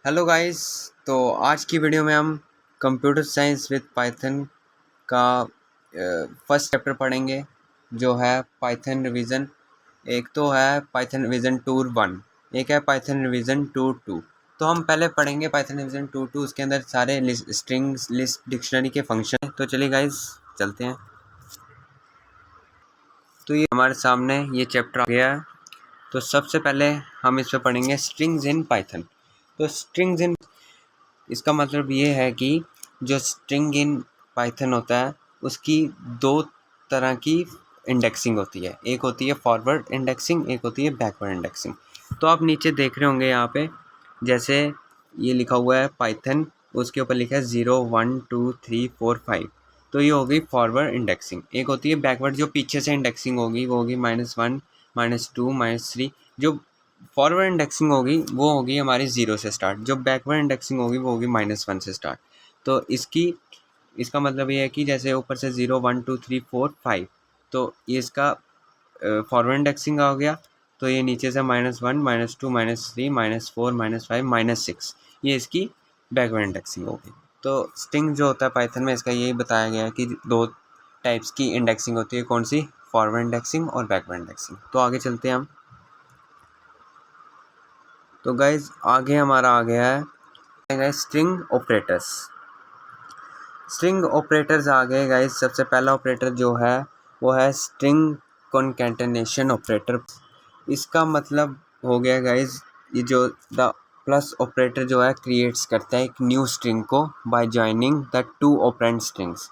Hello guys. तो आज की वीडियो में हम कंप्यूटर साइंस विद पाइथन का फर्स्ट चैप्टर पढ़ेंगे, जो है पाइथन रिवीजन। एक तो है पाइथन रिवीजन टूर 1, एक है पाइथन रिवीजन टूर 2। तो हम पहले पढ़ेंगे पाइथन रिवीजन टूर 2, उसके अंदर सारे स्ट्रिंग्स, लिस्ट, डिक्शनरी के फंक्शन। तो चलिए गाइस चलते हैं। तो ये हमारे सामने ये चैप्टर आ गया है। तो सबसे पहले हम इस पर पढ़ेंगे स्ट्रिंग्स इन पाइथन। तो स्ट्रिंग्स इन, इसका मतलब ये है कि जो स्ट्रिंग इन पाइथन होता है उसकी दो तरह की इंडेक्सिंग होती है। एक होती है फॉरवर्ड इंडेक्सिंग, एक होती है बैकवर्ड इंडेक्सिंग। तो आप नीचे देख रहे होंगे यहाँ पे, जैसे ये लिखा हुआ है पाइथन, उसके ऊपर लिखा है 0 1 2 3 4 5। तो ये होगी फॉरवर्ड इंडेक्सिंग। एक होती है बैकवर्ड, जो पीछे से इंडेक्सिंग होगी, वो होगी -1 -2 -3। जो फॉरवर्ड इंडेक्सिंग होगी वो होगी हमारी 0 से स्टार्ट, जो बैकवर्ड इंडेक्सिंग होगी वो होगी -1 से स्टार्ट। तो इसका मतलब ये है कि जैसे ऊपर से 0 1 2 3 4 5, तो ये इसका फॉरवर्ड इंडेक्सिंग आ गया। तो ये नीचे से -1 -2 -3 -4 -5 -6, ये इसकी बैकवर्ड इंडेक्सिंग होगी। तो स्ट्रिंग जो होता है पाइथन में, इसका यही बताया गया है कि दो टाइप्स की इंडेक्सिंग होती है। कौन सी? फॉरवर्ड इंडेक्सिंग और बैकवर्ड इंडेक्सिंग। तो आगे चलते हैं हम। तो गाइज आगे हमारा आ गया है स्ट्रिंग ऑपरेटर्स। स्ट्रिंग ऑपरेटर्स आ गए गाइज। सबसे पहला ऑपरेटर जो है वो है स्ट्रिंग कॉन्कैटेनेशन ऑपरेटर। इसका मतलब हो गया गाइज, ये जो द प्लस ऑपरेटर जो है क्रिएट्स करता है एक न्यू स्ट्रिंग को bye joining the two operand strings.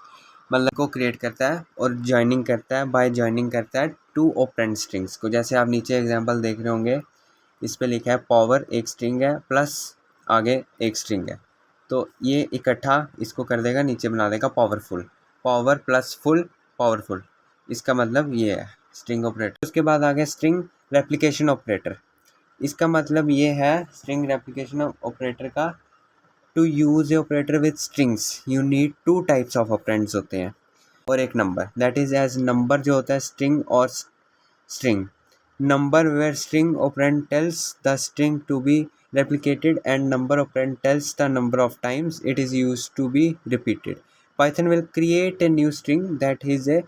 मतलब को क्रिएट करता है और जॉइनिंग करता है, बाय जॉइनिंग करता है टू ऑपरेंड स्ट्रिंग्स को। जैसे आप नीचे एग्जांपल देख रहे होंगे, इस पे लिखा है पावर एक स्ट्रिंग है, प्लस आगे एक स्ट्रिंग है। तो ये इकट्ठा इसको कर देगा, नीचे बना देगा powerful. Power plus full, powerful. इसका मतलब ये है स्ट्रिंग ऑपरेटर। उसके बाद आ गया स्ट्रिंग रेप्लिकेशन ऑपरेटर। इसका मतलब ये है स्ट्रिंग रेप्लिकेशन ऑपरेटर का, to use a operator with strings you need two types of operands होते हैं और एक नंबर। दैट इज एज नंबर जो होता है स्ट्रिंग और string. Number where string operand tells the string to be replicated and number operand tells the number of times it is used to be repeated. Python will create a new string that is a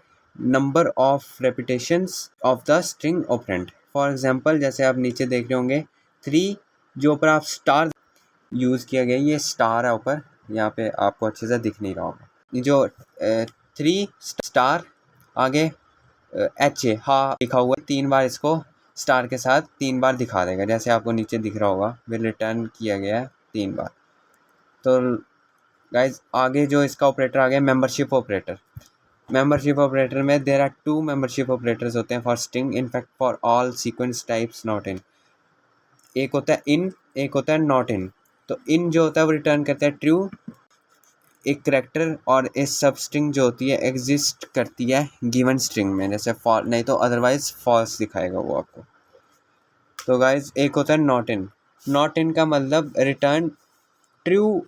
number of repetitions of the string operand. For example, जैसे आप नीचे देख रहे होंगे 3, जो ऊपर आप star use किया गया, ये स्टार है ऊपर, यहाँ पे आपको अच्छे से दिख नहीं रहा होगा। ये जो 3 स्टार आगे HA हा लिखा हुआ है, 3 बार इसको स्टार के साथ 3 बार दिखा देगा, जैसे आपको नीचे दिख रहा होगा। फिर रिटर्न किया गया है 3 बार। तो गाइज आगे जो इसका ऑपरेटर आ गया मेंबरशिप ऑपरेटर। मेंबरशिप ऑपरेटर में देयर आर 2 मेंबरशिप ऑपरेटर्स होते हैं for string, in fact for all sequence types not in. एक होता है इन, एक होता है नॉट इन। तो इन जो होता है वो रिटर्न करता है ट्रू, एक करेक्टर, और एक सब स्ट्रिंग जो होती है एग्जिस्ट करती है गिवन स्ट्रिंग में, जैसे फॉल, नहीं तो अदरवाइज फॉल्स दिखाएगा वो आपको। तो गाइज एक होता है नॉट इन। नॉट इन का मतलब रिटर्न ट्रू,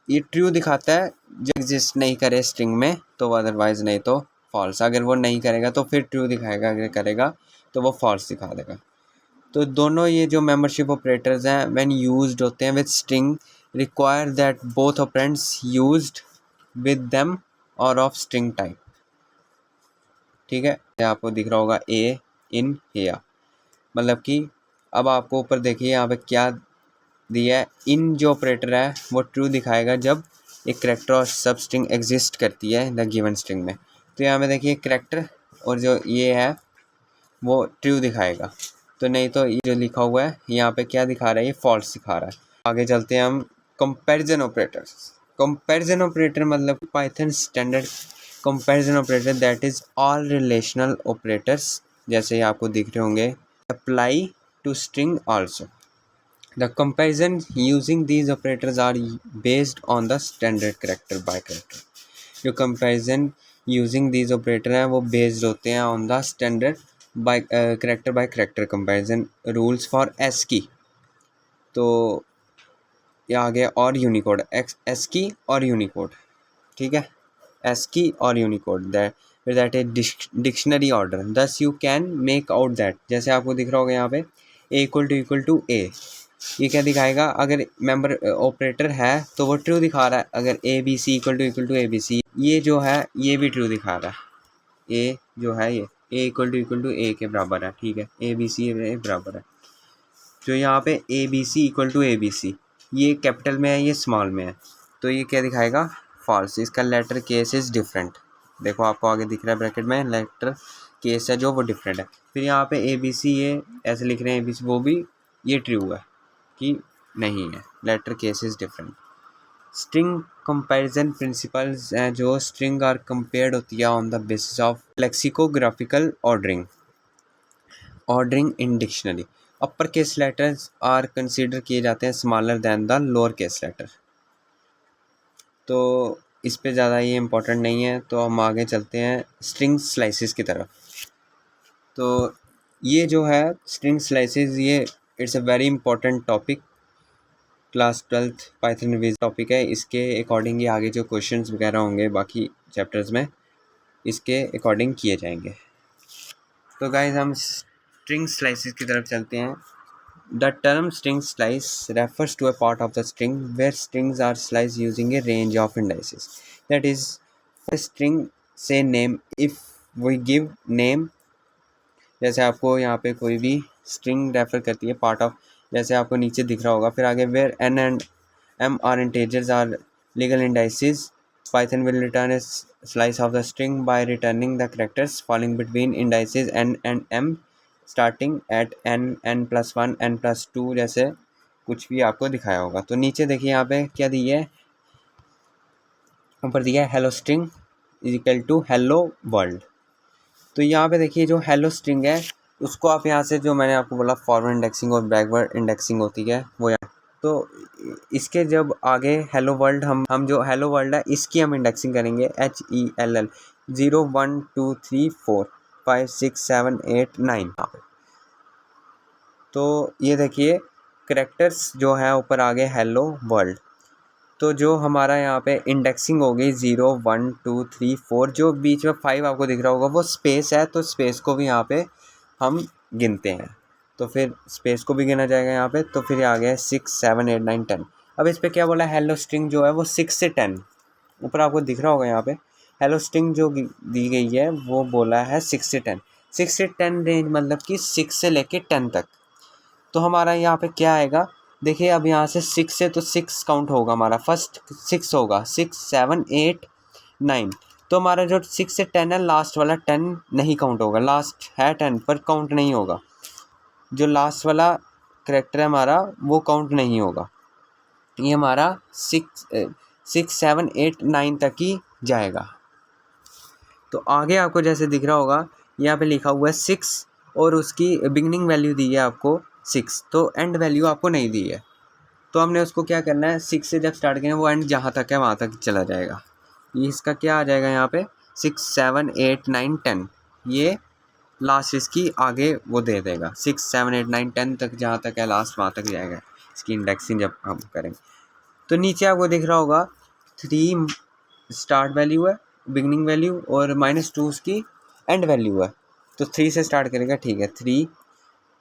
ये ट्रू दिखाता है जो एग्जिस्ट नहीं करे स्ट्रिंग में, तो अदरवाइज नहीं तो फॉल्स। अगर वो नहीं करेगा तो फिर ट्रू दिखाएगा, अगर करेगा तो वो फॉल्स दिखा देगा। तो दोनों ये जो मेंबरशिप ऑपरेटर्स हैं व्हेन यूज्ड होते हैं with string require that both operands used with them और ऑफ स्ट्रिंग टाइप। ठीक है, आपको दिख रहा होगा ए इन हेयर, मतलब कि अब आपको ऊपर देखिए यहाँ पे क्या दिया है। इन जो ऑपरेटर है वो ट्रू दिखाएगा जब एक करेक्टर और सब स्ट्रिंग एग्जिस्ट करती है द गिवन स्ट्रिंग में। तो यहाँ पे देखिए करेक्टर और जो ये है वो ट्रू दिखाएगा, तो नहीं तो ये जो लिखा हुआ है यहाँ पे क्या दिखा रहा है, ये फॉल्स दिखा रहा है। आगे चलते हैं हम कंपैरिजन ऑपरेटर्स। कंपैरिजन ऑपरेटर मतलब Python standard comparison operator that is all relational operators, जैसे आपको दिख रहे होंगे, apply to string also. The comparison using these operators are based on the standard character by character. जो कंपैरिजन यूजिंग दीज ऑपरेटर हैं वो based होते हैं on the standard by character comparison rules for ASCII। तो ये आ गया और Unicode, ASCII और यूनिकोड। ठीक है, ASCII और Unicode that is dictionary order. Thus you can make out that, जैसे आपको दिख रहा होगा यहाँ पे A = A, ये क्या दिखाएगा, अगर मेंबर ऑपरेटर है तो वो ट्रू दिखा रहा है, अगर A B C equal to A B C, ये जो है ये भी ट्रू दिखा रहा है, ए जो है ये ए इक्वल टू ए के बराबर है, ठीक है, ए बी सी बराबर है। जो यहाँ पे A B C equal to A B C, ये कैपिटल में है, ये स्मॉल में है, तो ये क्या दिखाएगा, फॉल्स, इसका लेटर केस इज़ डिफरेंट। देखो आपको आगे दिख रहा है ब्रैकेट में, लेटर केस है जो वो डिफरेंट है। फिर यहाँ पे ए बी सी ये ऐसे लिख रहे हैं, ए बी सी, वो भी ये ट्रू है कि नहीं है, letter case is different. String comparison principles हैं, जो स्ट्रिंग आर कंपेयर्ड होती है on the basis of lexicographical ordering in dictionary. Upper case letters are consider किए जाते हैं smaller than the lower case letter. तो इस पे ज़्यादा ये इम्पोर्टेंट नहीं है, तो हम आगे चलते हैं स्ट्रिंग स्लाइसिस की तरफ। तो ये जो है स्ट्रिंग स्लाइसिस, ये it's a very important topic, class 12th Python revise topic है। इसके अकॉर्डिंग ही आगे जो क्वेश्चंस वगैरह होंगे बाकी चैप्टर्स में, इसके अकॉर्डिंग किए जाएंगे। तो गाइस हम स्ट्रिंग स्लाइसिस की तरफ चलते हैं। The term string slice refers to a part of the string where strings are sliced using a range of indices. That is, for a string say name, if we give name, जैसे आपको यहाँ पे कोई भी string refer करती है part of, जैसे आपको नीचे दिख रहा होगा, फिर आगे where n and m are integers are legal indices, Python will return a slice of the string by returning the characters falling between indices n and m starting at n+1 n+2, जैसे कुछ भी आपको दिखाया होगा। तो नीचे देखिए यहाँ पे क्या दिया है, ऊपर दिया है hello string is equal to hello world. तो यहाँ पे देखिए जो हेलो स्ट्रिंग है उसको आप यहाँ से, जो मैंने आपको बोला फॉरवर्ड इंडेक्सिंग और बैकवर्ड इंडेक्सिंग होती है वो यहाँ, तो इसके जब आगे हेलो वर्ल्ड, हम जो हेलो वर्ल्ड है इसकी हम इंडेक्सिंग करेंगे HELL 0 1 2 3 4 5 6 7 8 9। तो ये देखिए करेक्टर्स जो है ऊपर आगे हेलो वर्ल्ड, तो जो हमारा यहाँ पे इंडेक्सिंग हो गई 0 1 2 3 4, जो बीच में 5 आपको दिख रहा होगा वो स्पेस है, तो स्पेस को भी यहाँ पे हम गिनते हैं, तो फिर स्पेस को भी गिना जाएगा यहाँ पे। तो फिर आ गया 6 7 8 9 10। अब इस पर क्या बोला, हेलो स्ट्रिंग जो है वो 6 से 10, ऊपर आपको दिख रहा होगा यहाँ पे हेलो स्ट्रिंग जो दी गई है वो बोला है 6 से 10। 6 से 10 रेंज मतलब कि 6 से लेके 10 तक। तो हमारा यहाँ पे क्या आएगा, देखिए अब यहाँ से 6 से तो 6 काउंट होगा, हमारा फर्स्ट 6 होगा, 6 7 8 9। तो हमारा जो 6 से 10 है लास्ट वाला 10 नहीं काउंट होगा, लास्ट है 10 पर काउंट नहीं होगा, जो लास्ट वाला करेक्टर है हमारा वो काउंट नहीं होगा। ये हमारा 6 7 8 9 तक ही जाएगा। तो आगे आपको जैसे दिख रहा होगा यहाँ पे लिखा हुआ है 6 और उसकी बिगनिंग वैल्यू दी है आपको 6, तो एंड वैल्यू आपको नहीं दी है। तो हमने उसको क्या करना है, 6 से जब स्टार्ट करें वो एंड जहाँ तक है वहाँ तक चला जाएगा। ये इसका क्या आ जाएगा यहाँ पे 6 7 8 9 10, ये लास्ट इसकी आगे वो दे देगा 6 7 8 9 10 तक, जहाँ तक है लास्ट वहाँ तक जाएगा इसकी इंडेक्सिंग जब हम करेंगे। तो नीचे आपको दिख रहा होगा 3 स्टार्ट वैल्यू है, बिगनिंग वैल्यू, और -2 उसकी एंड वैल्यू है। तो 3 से स्टार्ट करेगा, ठीक है, 3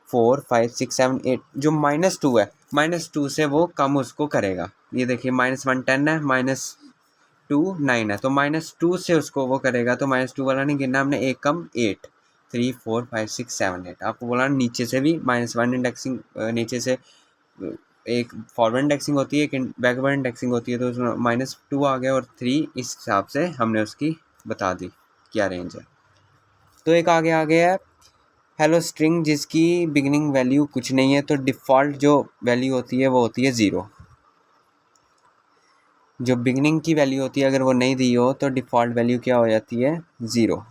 4 5 6 7 8, जो -2 है -2 से वो कम उसको करेगा। ये देखिए -1 10 है, -2 9 है, तो -2 से उसको वो करेगा, तो -2 वाला नहीं गिनना हमने, एक कम 8 3 4 5 6 7 8। आपको बोला नीचे से भी -1 इंडेक्सिंग, नीचे से एक फॉरवर्ड इंडेक्सिंग होती है, एक बैकवर्ड इंडेक्सिंग होती है, तो उसमें -2 आ गया और 3, इस हिसाब से हमने उसकी बता दी क्या रेंज है। तो एक आगे आ गया है हेलो स्ट्रिंग जिसकी बिगिनिंग वैल्यू कुछ नहीं है, तो डिफ़ॉल्ट जो वैल्यू होती है वो होती है 0। जो बिगिनिंग की वैल्यू होती है अगर वो नहीं दी हो तो डिफ़ॉल्ट वैल्यू क्या हो जाती है 0।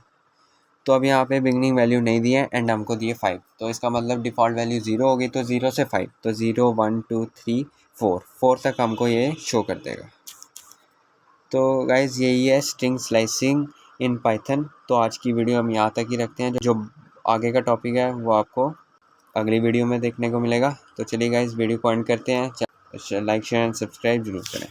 तो अब यहाँ पे बिगिनिंग वैल्यू नहीं दी है एंड हमको दिए 5, तो इसका मतलब डिफ़ॉल्ट वैल्यू 0 होगी, तो 0 से 5, तो 0 1 2 3 4 तक हमको ये शो कर देगा। तो गाइज़ यही है स्ट्रिंग स्लाइसिंग इन पाइथन। तो आज की वीडियो हम यहाँ तक ही रखते हैं, जो आगे का टॉपिक है वो आपको अगली वीडियो में देखने को मिलेगा। तो चलिए गाइस वीडियो को एंड करते हैं, लाइक शेयर एंड सब्सक्राइब जरूर करें।